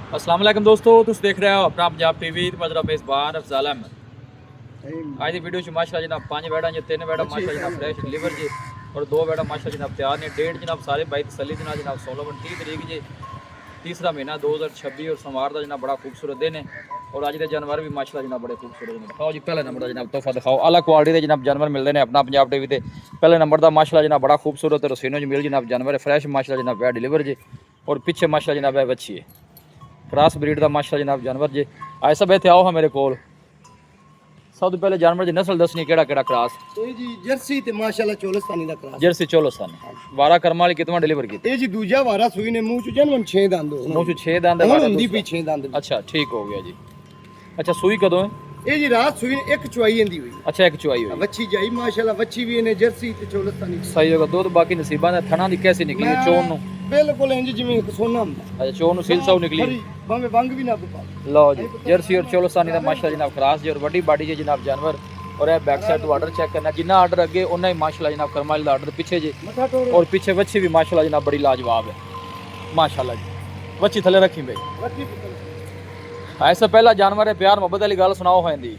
अस्सलाम वालेकुम दोस्तों, तुम देख रहे हो अपना पंजाब टीवी मजरा मेज़बान अफजाल अहमद। आज की वीडियो च माशाल्लाह जनाब 5 बैड़ा जी 3 बैड़ा माशाल्लाह जनाब फ्रेश डिलीवर जी और 2 बैड़ा माशाल्लाह जनाब तैयार ने। डेट जनाब सारे भाई तसली देना जनाब 16-30 तरीक जी, तीसरा महीना 2026 और सोमवार का जनाब बड़ा खूबसूरत दिन है। और अज के जानवर भी माशाल्लाह जनाब बड़े खूबसूरत ने। दिखाओ जी पहले नंबर का जनाब तोहफा दिखाओ, अलग क्वालिटी के जनाब जानवर मिलते हैं अपना पंजाब टीवी से। पहले नंबर का माशाल्लाह जनाब बड़ा खूबसूरत रसीनो ज मिल जनाब जानवर है फ्रेश माशाल्लाह जनाब वह डिलीवर जी। और पीछे माशाल्लाह जनाब वह बच्ची है क्रॉस ब्रीड का माशाल्लाह जनाब जानवर जी। आए सब इतने आओ हाँ मेरे को। सब तो पहले जानवर की नस्ल दसनी केड़ा केड़ा क्रॉस जी जर्सी ते माशाल्लाह चोलस्तानी दा क्रॉस जर्सी चोलस्तानी वारा कर्म वाली कितवा डिलीवर की जी दूजा वारा सुई ने मुंह च जन्म 6 दंद हो मुंह 6 दंद है हुंदी भी 6 दंद। अच्छा ठीक हो गया जी। अच्छा सुई कदों है जी रात सुई ने एक चुआई इंदी हुई। अच्छा एक चुआई हुई वच्छी जाई माशाल्लाह वच्छी भी ने जर्सी ते चोलस्तानी सही होगा। दूध बाकी नसीबा ने थना दी कैसी निकली चोन नु बिल्कुल इंज जिवें एक सोना हुंदा। अच्छा चोन नु सिल साउ निकली भावे वंग भी ना पा लो जी। जर्सी और चोलस्तानी दा माशाल्लाह जनाब क्रॉस जी और बड़ी बाडी जी जनाब जानवर। और यह बैक साइड ऑर्डर चेक करना जिन्ना ऑर्डर अगे उन्ना ही माशाल्लाह जनाब करमाली दा ऑर्डर पीछे जी। और पीछे वच्छी भी माशाल्लाह जनाब बड़ी लाजवाब है माशाल्लाह जी। वच्छी थले रखी भाई ऐसा पहला जानवर है प्यार मोहब्बत वाली गल सुनाओ होंदी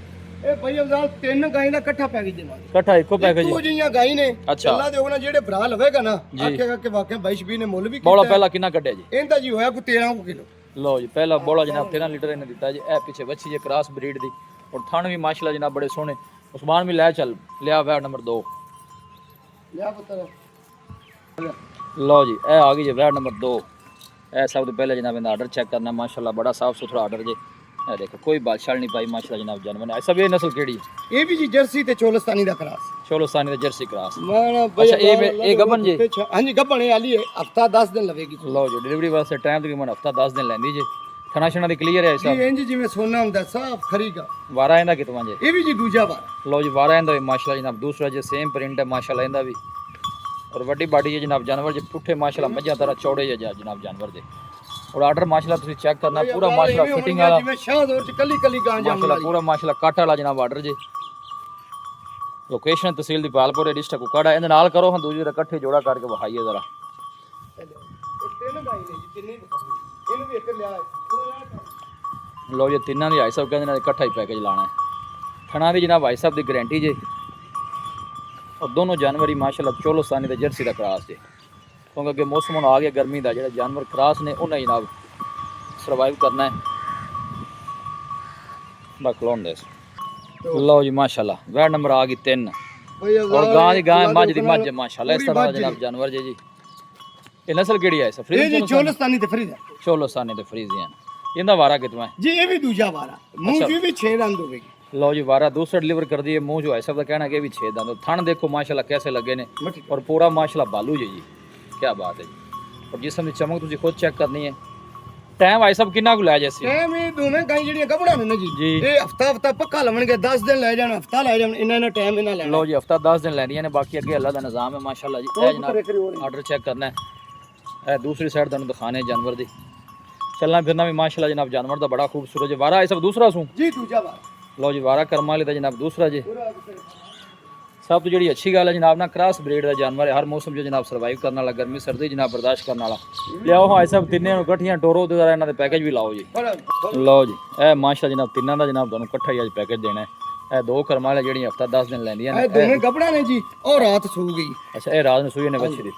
ए भाई अफजाल 3 गाई दा इकट्ठा पैकेज देना इकट्ठा इको पैकेज तू जियां गाई ने अच्छा अल्लाह दे होना जेड़े भरा लवेगा ना आखेगा कि वाकई 22-20 ने मुੱਲ भी बोला पहला कितना कड्या जी ਇਹਦਾ ਜੀ ਹੋਇਆ ਕੋਈ 13 किलो। लो जी पहला बोला जनाब 13 लीटर इन्हें दिता जी। ए पीछे बच्ची जी क्रॉस ब्रीड दी और थन भी माशाल्लाह जनाब बड़े सोहने। उस्मान भी लै चल लिया वैट नंबर 2 ਲਿਆ ਪੁੱਤਰ लो जी ए आ गई जी वैट नंबर 2। ए सब तो पहले जनाब इनका ऑर्डर चेक करना माशाल्लाह बड़ा साफ सुथरा ऑर्डर जी। ए देखो कोई बादशाह नहीं पाई माशाल्लाह जनाब जानवर ने। सब ये नस्ल केड़ी ਇਹ ਵੀ ਜੀ ਜਰਸੀ ਤੇ ਚੋਲਸਤਾਨੀ ਦਾ ਕਰਾਸ चोलस्तानी दा जर्सी क्रॉस। ਮਾਣਾ अच्छा ये गबन जी ਹਾਂਜੀ ਗੱਬਣ ਇਹ ਆਲੀ ਹਫਤਾ 10 ਦਿਨ ਲਵੇਗੀ। लो जी डिलीवरी वास्ते टाइम तकरीबन हफ्ता 10 दिन लैंदी जी। थना शना दी क्लियर है ਜੀ सब ਇੰਜ ਜਿਵੇਂ ਸੋਨਾ ਹੁੰਦਾ ਸਾਫ ਖਰੀਗਾ। वारा इंदा कितवा जी ਇਹ ਵੀ ਜੀ ਦੂਜਾ ਵਾਰ लो जी वारा इंदा भी माशाल्लाह जनाब दूसरा जी सेम प्रिंट है माशाल्लाह इंदा भी। और वड्डी बाडी है जनाब जानवर जी पुठे माशाल्लाह मज्जा तरह चौड़े है जनाब जानवर दे। और ऑर्डर माशाल्लाह तुसी चेक करना पूरा माशाल्लाह फिटिंग वाला ਜਿਵੇਂ ਸ਼ਾਹਦੌਰ ਚ ਕੱਲੀ ਕੱਲੀ ਗਾਂ ਜਾਮ माशाल्लाह पूरा माशाल्लाह काट वाला जनाब ऑर्डर जी। लोकेशन तहसील दी पालपुर डिस्ट्रिक्ट कुकाड़ा इहदे नाल करो हां दूजी दा इकट्ठे जोड़ा करके वहाइए जरा। ਤਿੰਨ ਗਾਈ ਨੇ ਜੀ ਤਿੰਨੇ ਇਹਨੂੰ ਵੀ ਇੱਕ ਲਿਆ लो जी तीनों की भाई साहब कहते इकट्ठा ही पैकेज लाना है। थना की जनाब भाई साहब की गारंटी जी। और दोनों जानवर ही माशाल्लाह चोलस्तानी का जर्सी का क्रॉस जी। क्योंकि अगे मौसम आ गया गर्मी का जो जानवर क्रॉस ने उन्हें जनाब सर्वाइव करना है बकलोन दे। लो जी माशाल्लाह वैट नंबर आ गई 3 और गां की गां मझ की मझ माशाल्लाह इस तरह जनाब जानवर जी। ये नस्ल केड़ी है ਇਹ ਜੀ ਚੋਲਸਤਾਨੀ ਤੇ ਫਰੀਦਾ चोलस्तानी ते फ्रीजियन इनका वारा कितना है ਜੀ ਇਹ ਵੀ ਦੂਜਾ ਵਾਰਾ ਮੂੰਹ ਚ ਵੀ 6 ਦੰਦ ਹੋਵੇਗੀ। लो जी वारा दूसरा डिलीवर कर दिए मुंह जो है सब का कहना कि भी 6 दंद थन देखो माशाल्लाह कैसे लगे ने। और पूरा माशाल्लाह बालू जी क्या बात है जी। और जिसम की चमक तुझे खुद चेक करनी है। टाइम भाई सब कितना को लै जैसे ਟਾਈਮ ਇਹ ਦੋਵੇਂ ਗਾਂ ਜਿਹੜੀਆਂ ਗੱਭਣਾ ਨੇ ਨਾ ਜੀ। ਜੀ ਇਹ ਹਫਤਾ ਪੱਕਾ ਲਵਣਗੇ 10 ਦਿਨ ਲੈ ਜਾਣ ਹਫਤਾ ਲੈ ਜਾਣ ਇਹਨਾਂ ਟਾਈਮ ਇਹਨਾਂ ਲੈਣਾ। लो जी हफ्ता 10 दिन लैंदियां ने बाकी अगे अल्लाह का निज़ाम है माशाल्लाह जी। ए जनाब ऑर्डर चेक करना है ए दूसरी साइड तुहानू दिखाने जानवर दी चलना फिरना भी माशाल्लाह जनाब जानवर दा बड़ा खूबसूरत है। वारा ये सब दूसरा सू ਜੀ ਦੂਜਾ ਵਾਰ लो जी वारा कर्मा वाले दा जनाब दूसरा जी। सब तो जी अच्छी गल है जनाब ना क्रॉस ब्रीड का जानवर है हर मौसम जो जनाब सर्वाइव करने वाला गर्मी सर्दी जनाब बर्दाश्त करने वाला। लियाओ हाँ सब तिन्ने कट्ठियां टोरो तो इन्होंने पैकेज भी लाओ जी। लो जी ए माशा जनाब तिन्ना का जनाब तुहानू कट्ठा ही अज पैकेज देना है। ए 2 कर्मा वाले जड़ियां हफ्ता 10 दिन लैंदियां ਇਹ ਦੋਵੇਂ ਗੱਭਣਾ ਨੇ ਜੀ ਉਹ ਰਾਤ ਸੂ ਗਈ। अच्छा ये रात में सुई ने बच्ची दी।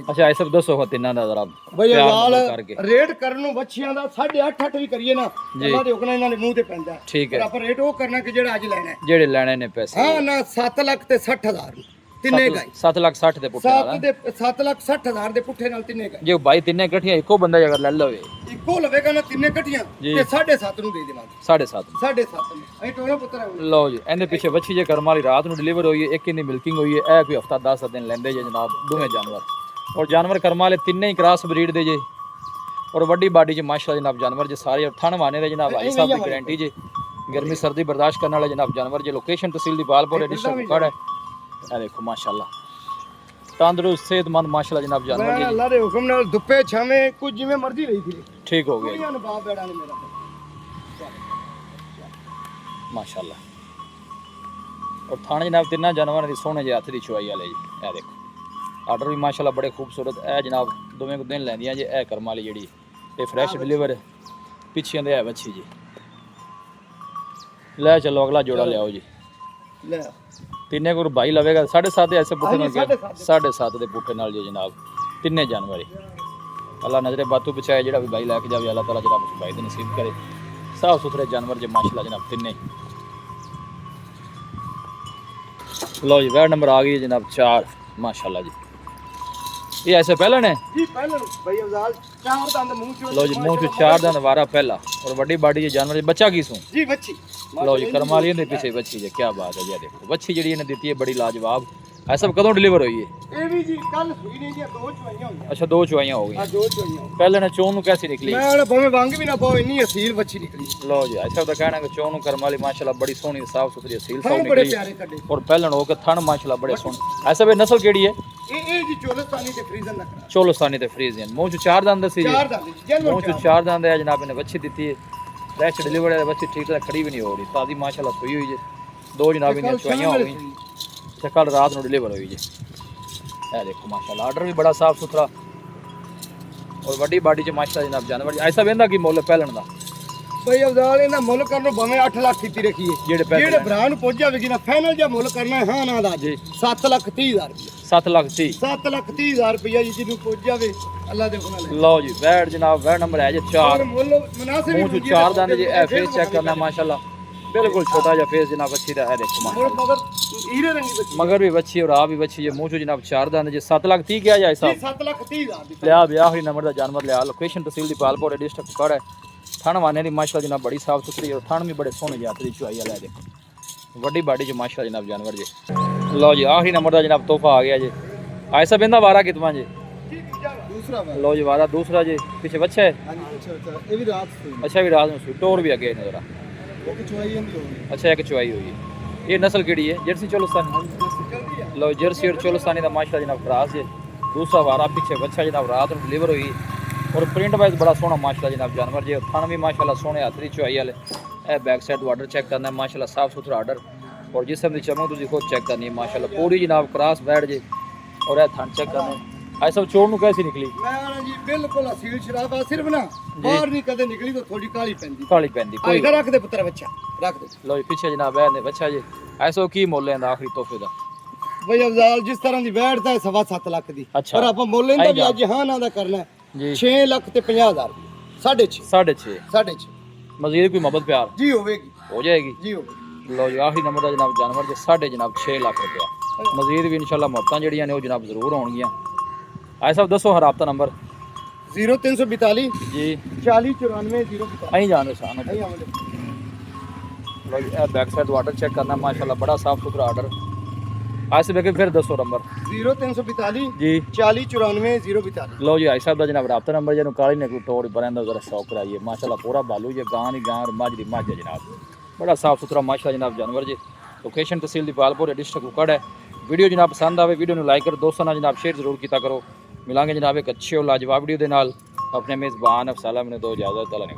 अच्छा ये सब दसो तिन्ना का जरा ਬਈ प्यार ਲਾਲ मोहब्बत करके ਰੇਟ ਕਰਨ ਨੂੰ ਬੱਚਿਆਂ ਦਾ 8.5 ਵੀ ਕਰੀਏ ਨਾ ਅੱਲਾ ਦੇ ਹੁਕਮ ਨਾਲ ਇਹਨਾਂ ਦੇ ਮੂੰਹ ਤੇ ਪੈਂਦਾ ਹੈ। ठीक ਪਰ है ਆਪਾਂ ਰੇਟ ਉਹ ਕਰਨਾ ਕਿ ਜਿਹੜਾ ਅੱਜ ਲੈਣਾ ਹੈ। जेड़े लैने ने पैसे ਹਾਂ ਨਾ 7 ਲੱਖ ਤੇ 60,000 ਤਿੰਨੇ ਗਾਈ 7 लाख 60 दे पुट्ठे वाला 7 ਲੱਖ 60,000 ਦੇ ਪੁੱਠੇ ਨਾਲ ਤਿੰਨੇ ਗਾਈ जो भाई तिन्ने कट्ठियां इको बंदा अगर ले लवे ਇੱਕੋ ਲਵੇਗਾ ਨਾ ਤਿੰਨੇ ਇਕੱਠੀਆਂ ਜੀ। ਤੇ 7.5 ਨੂੰ ਦੇ ਦੇਵਾਂਗੇ 7.5 7.5 ਨੂੰ ਅਸੀਂ ਟੋਲਾ ਪੁੱਤਰ ਹੈ। लो जी इहदे पीछे बच्ची जे कर्म वाली रात में डिलीवर हुई है एक इन्नी मिल्किंग हुई है ए कोई हफ्ता 10 दिन लेंदे जे जनाब दोवें जानवर। और जानवर कर्म वाले तिन्ने ही क्रॉस ब्रीड दे जे। और वड्डी बाडी च माशाल्लाह जनाब जानवर जे सारे और थन वाने दे जनाब भाई साहब की गारंटी जे गर्मी सर्दी बर्दाश्त करने वाले जनाब जानवर जे। लोकेशन तहसील दी पालपुर डिस्ट्रिक्ट कुकाड़ा है। ए देखो माशाल्लाह तंदुरुस्त सेहतमंद माशाल्लाह जनाब जानवर ਮੈਂ जी ਅੱਲਾ ਦੇ ਹੁਕਮ ਨਾਲ ਦੁੱਪੇ ਛਾਵੇਂ ਕੁਝ ਜਿਵੇਂ ਮਰਜ਼ੀ ਰਹੀ ਥੀ ठीक हो गया ਕੋਈ ਅਨਬਾਬ ਬੈੜਾ ਨਹੀਂ ਮੇਰਾ माशाल्लाह। और थाने जनाब तिन्ना जानवर की सोने जे हथ की चुवाई वाले जी। ए देखो ऑर्डर भी माशाल्लाह बड़े खूबसूरत ए जनाब दोवें को दिन लैंदियां जे ए कर्म वाली जेड़ी ये फ्रैश डिलीवर है ਪਿੱਛੇ ਦੇ ਹੈ ਵੱਛੀ ਜੀ। ਲੈ ਚਲੋ ਅਗਲਾ ਜੋੜਾ ਲਿਆਓ ਜੀ। ਲੈ ਤਿੰਨੇ ਕੋਲ ਭਾਈ ਲਵੇਗਾ 7.5 ਐਸੇ ਪੁੱਠੇ ਨਾਲ ਹਾਂਜੀ, 7.5 ਦੇ ਪੁੱਠੇ ਨਾਲ ਜੀ ਜਨਾਬ ਤਿੰਨੇ ਜਾਨਵਰ ਅੱਲਾ ਨਜ਼ਰੇ ਬਾਤੂ ਬਚਾਏ ਜਿਹੜਾ ਵੀ ਭਾਈ ਲੈ ਕੇ ਜਾਵੇ ਅੱਲਾ ਤਾਲਾ ਜਨਾਬ ਉਸ ਭਾਈ ਦੇ ਨਸੀਬ ਕਰੇ ਸਾਫ ਸੁਥਰੇ ਜਾਨਵਰ ਜੇ ਮਾਸ਼ਾਅੱਲਾ ਜਨਾਬ ਤਿੰਨੇ। लो जी वैट नंबर आ गई है जनाब 4 माशाल्लाह जी। ये ऐसे पहले ने जी पहले भाई अफजाल चार दंद मुंह चो लो जी मुंह से 4 दंद वारा पहला और बड़ी बाडी ये जानवर बच्चा की सू जी बच्ची लो जी करमाली दे पीछे बच्ची है क्या बात है जी। देखो बच्ची जी ने दी है बड़ी लाजवाब। ऐसा कदों डिलीवर हुई है? ਇਹ ਵੀ ਜੀ ਕੱਲ ਸੂਈ ਨਹੀਂ ਜੀ ਦੋ ਚਵਾਈਆਂ ਹੋਈਆਂ। अच्छा 2 चुवाइयां हो गई। ਆ ਦੋ ਚਵਾਈਆਂ पहले ने चोन कैसी निकली? ਮੈਂ ਹੁਣ ਭਾਵੇਂ ਵੰਗ ਵੀ ਨਾ ਪਾਓ ਇੰਨੀ ਅਸੀਲ ਬੱਚੀ ਨਿਕਲੀ। लो जी ऐसा तो कहना कि चोन करमाली माशाल्लाह बड़ी सोहनी साफ सुथरी असील ਥਣ साफ बड़े निकली प्यारे ਕੱਢੇ। और पहलन हो के थन माशाल्लाह बड़े सोहने। ऐसा वे नस्ल केड़ी है? ਇਹ ਜੀ ਚੋਲਸਤਾਨੀ ਤੇ ਫਰੀਜ਼ਨ ਦਾ ਕਰਾ चोलस्तानी ते फ्रीजियन मुंह च 4 दंद सी ਚਾਰ ਦੰਦ ਜੀ ਜਨਮ मुंह च 4 दंद है जनाब ने बच्ची दी है। फ्रेश डिलीवर है बच्ची ठीक तरह खड़ी भी नहीं हो रही ताज़ी माशाल्लाह सोई हुई है। 2 जनाब ने चुवाइयां हो गई ते कल रात को डिलीवर हुई है। ये देखो माशाल्लाह आर्डर भी बड़ा साफ सुथरा और बड़ी बाडी च माशाल्लाह जनाब जानवर ऐसा वेंदा की मुੱਲ ਪਹਿਲਣ ਦਾ ਭਾਈ ਅਫਜ਼ਾਲ ਇਹਦਾ ਮੁੱਲ ਕਰਨ ਨੂੰ ਭਾਵੇਂ 8 ਲੱਖ ਕੀਤੀ ਰੱਖੀਏ ਜਿਹੜੇ ਭਰਾ ਨੂੰ ਪੁੱਜ ਜਾਵੇਗੀ ਨਾ ਫਾਈਨਲ ਜਿਹਾ ਮੁੱਲ ਕਰਨਾ ਹਾਂ ਨਾ ਦਾ ਜੀ 7,30,000 ਰੁਪਏ 7 ਲੱਖ 30 7,30,000 ਰੁਪਏ ਜੀ ਜਿਹਨੂੰ ਪੁੱਜ ਜਾਵੇ ਅੱਲਾ ਦੇ ਹੁਕਮ ਨਾਲ। ਲਓ ਜੀ ਵੈਟ ਜਨਾਬ ਵੈਟ ਨੰਬਰ ਹੈ ਜੀ 4 ਮੁੱਲ ਮੁਨਾਸਿਬ ਮੂੰਹ ਚ 4 ਦੰਦ ਜੀ ਇਹ ਫੇਸ ਚੈੱਕ ਕਰਨਾ ਮਾशाल्लाह बिल्कुल छोटा जिहा फेस जनाब बच्ची दा है देखो माशाल्लाह मगर हीरे रंगी बच्ची मगर भी बच्ची और आ भी बच्ची है मुंह चो जनाब 4 दंद जी 7 लाख 30 क्या जाए साहब 7,30,000 ਦੀ लिया भी आखिरी नंबर दा जानवर लिया लोकेशन तहसील दी पालपुर डिस्ट्रिक्ट फुकड़ है। थन वाने दी माशाल्लाह जनाब बड़ी साफ सुथरी और थन भी बड़े सोहने जात दी चुआई वाला है देखो बड़ी बाडी च माशाल्लाह जनाब जानवर जी। लो जी आखिरी नंबर दा जनाब तोहफा आ गया जी। ऐसा बेंदा वारा कितना जी? दूसरा वाला लो जी वारा दूसरा जी पीछे बच्चा है। हां जी अच्छा ये भी रात से अच्छा भी रात में सुई टोर भी आगे नजर वो की चुआई नहीं होगी। अच्छा एक चुआई हुई है। ये नस्ल केड़ी है? जर्सी चोलस्तानी। जल्दी है लो जर्सी और चोलस्तानी का माशाल्लाह जनाब क्रॉस है। दूसरा वारा पीछे बच्चा जनाब रात में डिलीवर हुई और प्रिंट वाइज बड़ा सोहना माशाल्लाह जनाब जानवर जी। थन भी माशाल्लाह सोहने हाथ दी चुआई वाले। ए बैक साइड ऑर्डर चेक करना है माशाल्लाह साफ सुथरा ऑर्डर और जिसम दी चमक तुझे खुद चेक करनी है माशाल्लाह पूरी जनाब क्रॉस बैठ जे और ए थन चेक करने ऐसा चोर नु कैसी निकली? मैं ना जी बिल्कुल असील शराब आ सिर्फ ना बाहर नहीं कदे निकली तो थोड़ी काली पेंदी काली पैंदी कोई इधर रख दे पुत्र बच्चा रख दे। लो जी पीछे जनाब है ने बच्चा जी ऐसा की मोल लेंदा आखिरी तोहफे दा? भाई अफजाल जिस तरह दी बैठदा है 7.5 लाख दी अच्छा। पर ਆਪਾਂ ਮੁੱਲ ਇਹਦਾ ਵੀ ਅੱਜ ਹਾਂ ਨਾ ਦਾ ਕਰਨਾ जी 6 ਲੱਖ ਤੇ 50,000 6.5 6.5 6.5 मजीद कोई मोहब्बत प्यार जी होवेगी हो जाएगी? जी होवेगी। लो जी आखिरी नंबर दा जनाब जानवर जे साढ़े जनाब 6 लाख रुपया मजीद भी इंशाल्लाह मोहब्बतां जड़ियां ने वो जनाब जरूर होणगियां। आए साहब दसो हर राब्ता नंबर 0342 जी 40 94 042 अहीं जान शान आई आमले लो जी बैक साइड वाटर चेक करना माशाल्लाह बड़ा साफ सुथरा ऑर्डर। आज से फिर दसो नंबर 0342 जी 40 94 042 लो जी आई साहब दा जनाब राब्ता नंबर जनु काली ने कोई तोड़ बरंदा जरा शौक कराइए माशाल्लाह पूरा बालू ये गां दी गां और मझ दी मझ है जनाब बड़ा साफ सुथरा माशाल्लाह जनाब जानवर जी। लोकेशन तहसील दी पालपुर डिस्ट्रिक्ट कुकड़ है। वीडियो जनाब पसंद आवे वीडियो ਨੂੰ ਲਾਈਕ ਕਰੋ ਦੋਸਤਾਂ ਨਾਲ ਜਨਾਬ ਸ਼ੇਅਰ ਜ਼ਰੂਰ ਕੀਤਾ ਕਰੋ। ਮਿਲਾਂਗੇ ਜਨਾਬ ਇੱਕ ਅੱਛੇ और लाजवाब वीडियो ਦੇ ਨਾਲ। अपने मेज़बान अफसाला मैंने दो इजाज़त अल्लाह ने